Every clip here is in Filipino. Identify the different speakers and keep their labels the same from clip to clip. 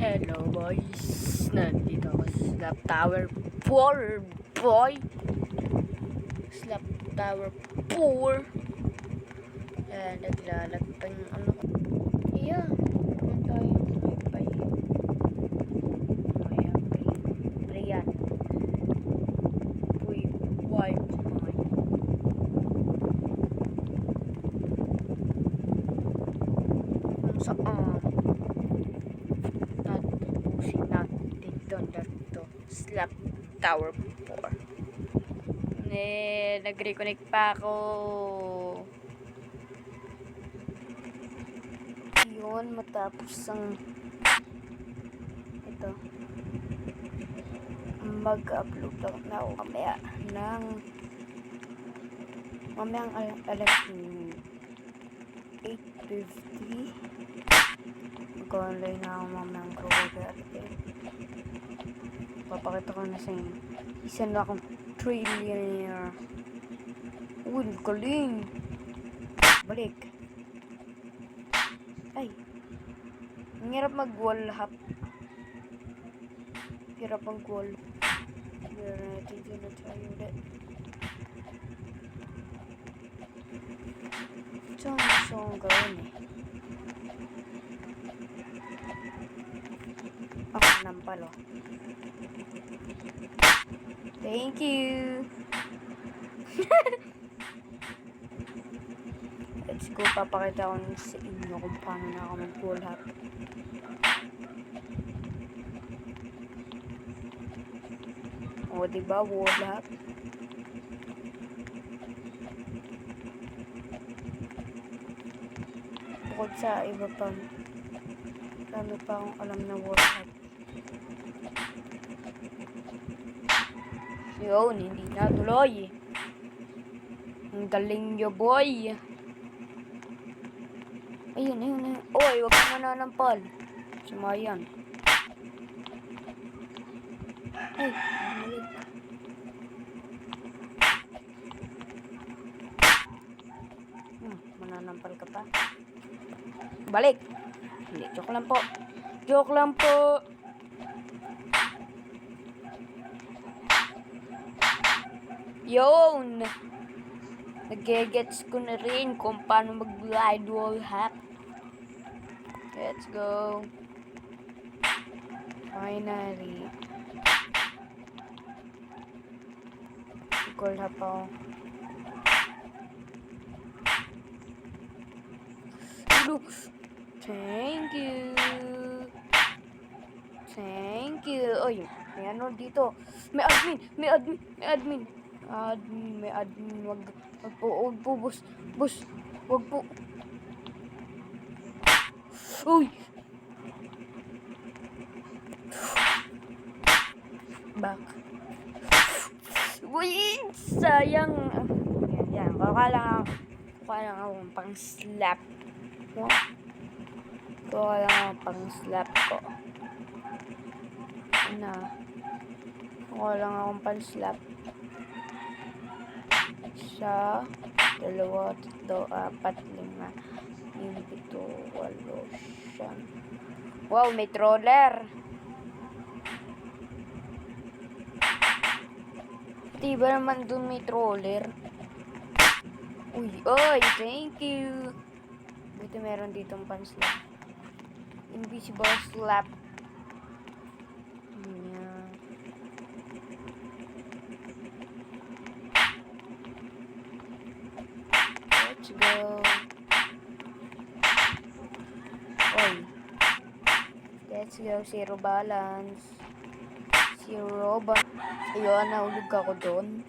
Speaker 1: Hello boys, nandito ako sa Slap Tower 4 boy. Slap Tower 4. Naglalagpang ano ko. Yeah, yan tayo may pay. Maya pre yan. Puy, wipe my. Kung saan dito Slap Tower 4. Nag-reconnect pa ako. Yun, matapos ang ito, mag-upload lang na ako mamayang alas 8:50. Mag-online na ako mamayang Kroger. Papakita ko na sa inyo. Isa na akong trillionaire. Uy, galing. Balik. Ay. Ang hirap mag-wall hop. Hirap mag-wall. Pero natin dyan na tayo ulit. Ito ang gusto kong gawin eh. Ako nampalo. Thank you. Let's go. Papakita ko sa inyo kung paano na ako mag-wall hop. O, diba? Wall hop. Bukod sa iba pang dami pa akong alam na wall hop. Yun, hindi na tuloy. Ang galing nyo, boy. Ayun. Oy, huwag ka mananampal. Sumayan. Ay, bumalik. Mananampal ka pa. Balik. Hindi, joke lang po. Joke lang po. Yun! Nag-gets ko na rin kung paano mag-glide wall hop. Let's go. Finally. Wall hop ako. Looks. Thank you. Thank you. Oy, may ano dito. May admin. May admin. Wag po, boss. Wag po. Uy. Back. Uy, sayang. Yan. Kuha lang ako pang slap. Kuha lang ako pang slap ko. Kuha lang akong pang slap. 1, 2, 3, 4, 5, 6, 7, 8, 9, 10, 11, 12. Wow, may troller. Diba naman dun may troller? Uy, thank you. Buti meron ditong pan-slap. Invisible slap. Ayan. Let's go. Oy. Let's go. Zero balance. Ayun, nahulog ako doon.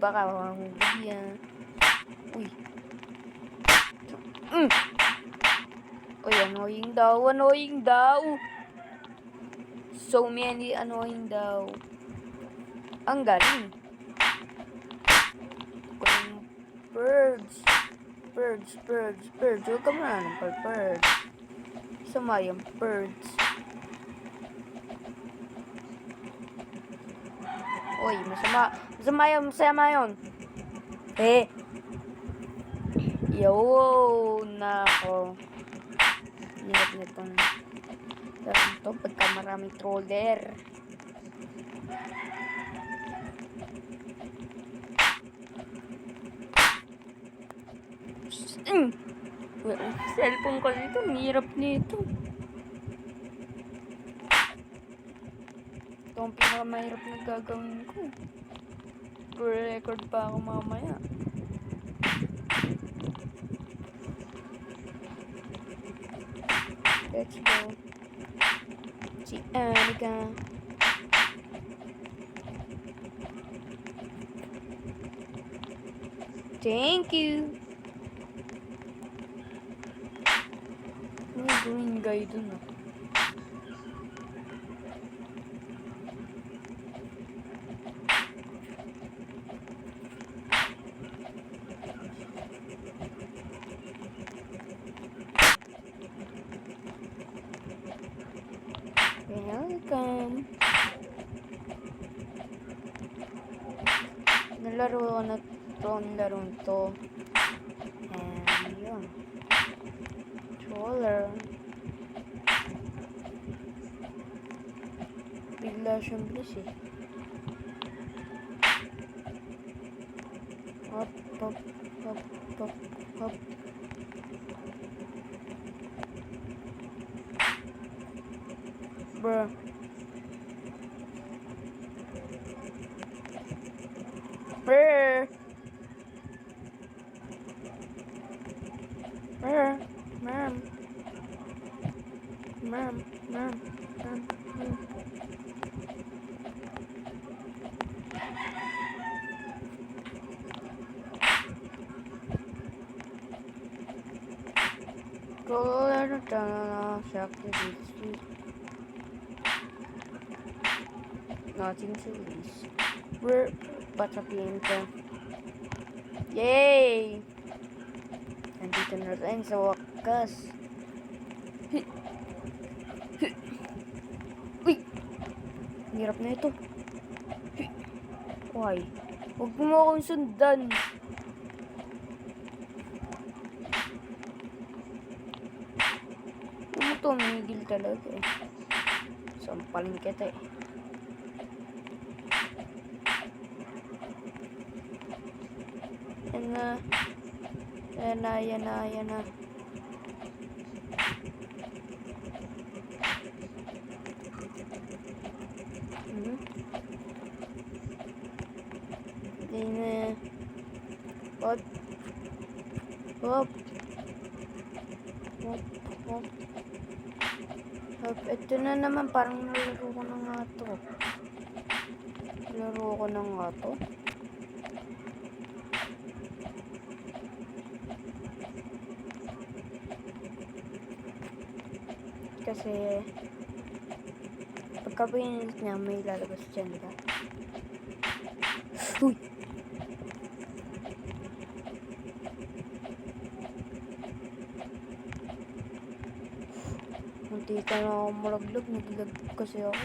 Speaker 1: Baka mahulog yan. Uy. Uy, annoying daw. So many annoying daw. Ang galing. Birds. Huwag ka muna ng birds. Sama yung birds. Uy, masama yun. Yo, nako. Hirap nitong Ganito pagka maraming troller. Cellphone ko dito, hirap nito. Ito ang pinakamahirap na gagawin ko. Record pa ako mamaya. Let's go. Si Anika. Thank you. May green guy dun ah. Welcome. Nalaro ko na ang larong to. And yun. Troller. Bigla siyang bilis eh. Hop, hop, hop, hop, hop. Bruh. Brr. Brr. Ma'am. Ma'am. Ma'am. Ma'am. Ma'am. Roller down, shock the street. Nothing to release. We're patapinta. Yay! Nandito na rin sa wakas. Uy! Hirap na ito. Why? Huwag mo akong sundan. Ano to? Migil talaga eh. Sampalin kita eh. Yan na. Yan na, yan na, yan na. Yan na. Hop. Hop. Hop. Hop. Hop. Ito na naman. Parang nalaro ko na nga to. Nalaro ko na nga to. Kasi pagka pinilit niya may lalabas dyan, diba? Uy! Munti ka na ako malaglag, naglag kasi ako.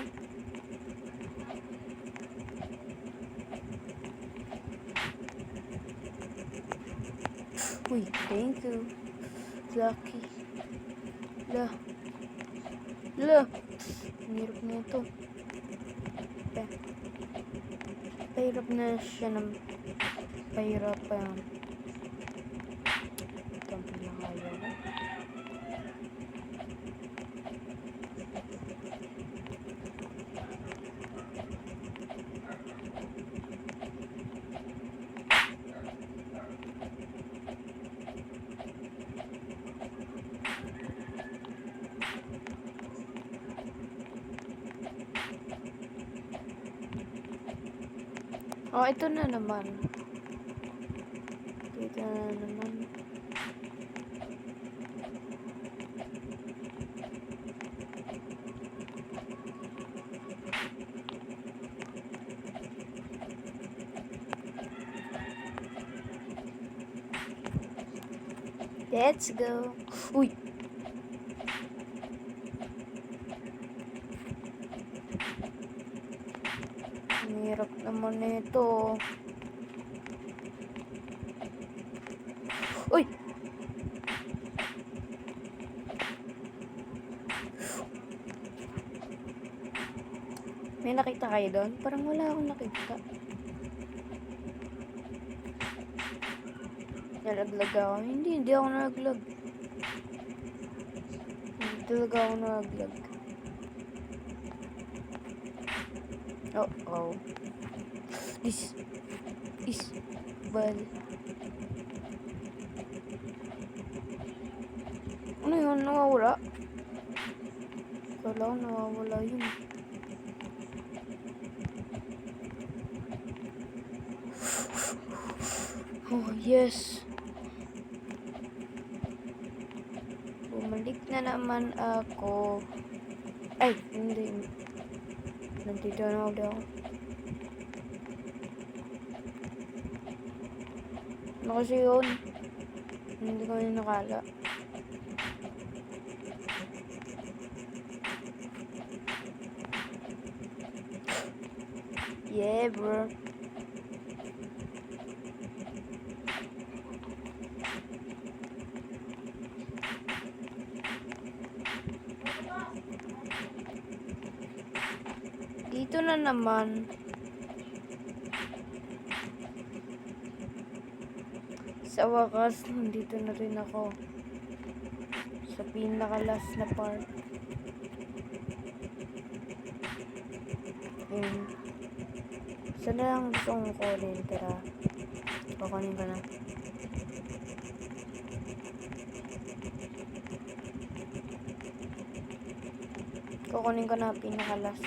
Speaker 1: Uy, thank you. Lucky. Lah. Lah. Hirap na ito. Pahirap na siya ng pahirap pa yan. Ito ang pinakaya ko. Oh, ito na naman. Ito na naman. Let's go. Uy! Hirap naman nito. Uy! May nakita kayo doon? Parang wala akong nakita. Nalaglag ako. Hindi ako nalaglag. Hindi talaga ako nalaglag. Oh. Is bal. Ano yun? Nawawala? Kala ko nawawala yun. Oh, yes. Bumalik na naman ako. Ay, hindi. Nandito na ulit ako. Ano kasi yun? Hindi ko na nakala. Yeah, bro. Dito na naman. Sa wakas, nandito na rin ako. Sa pinakalas na part. Saan na lang gusto kong kunin? Tara. Kukunin ko na. Kukunin ko na pinakalas.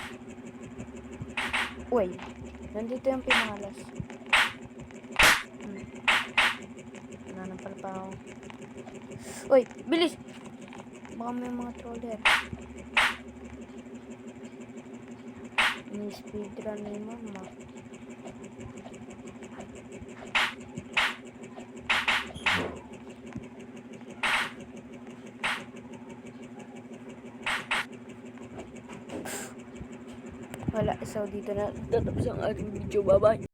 Speaker 1: Uy, nandito yung pinakalas. Wala na pala pa ako. Uy, bilis! Baka may mga troller. Speedrun ni mama. Wala, so dito na tatapos ang ating video. Bye-bye.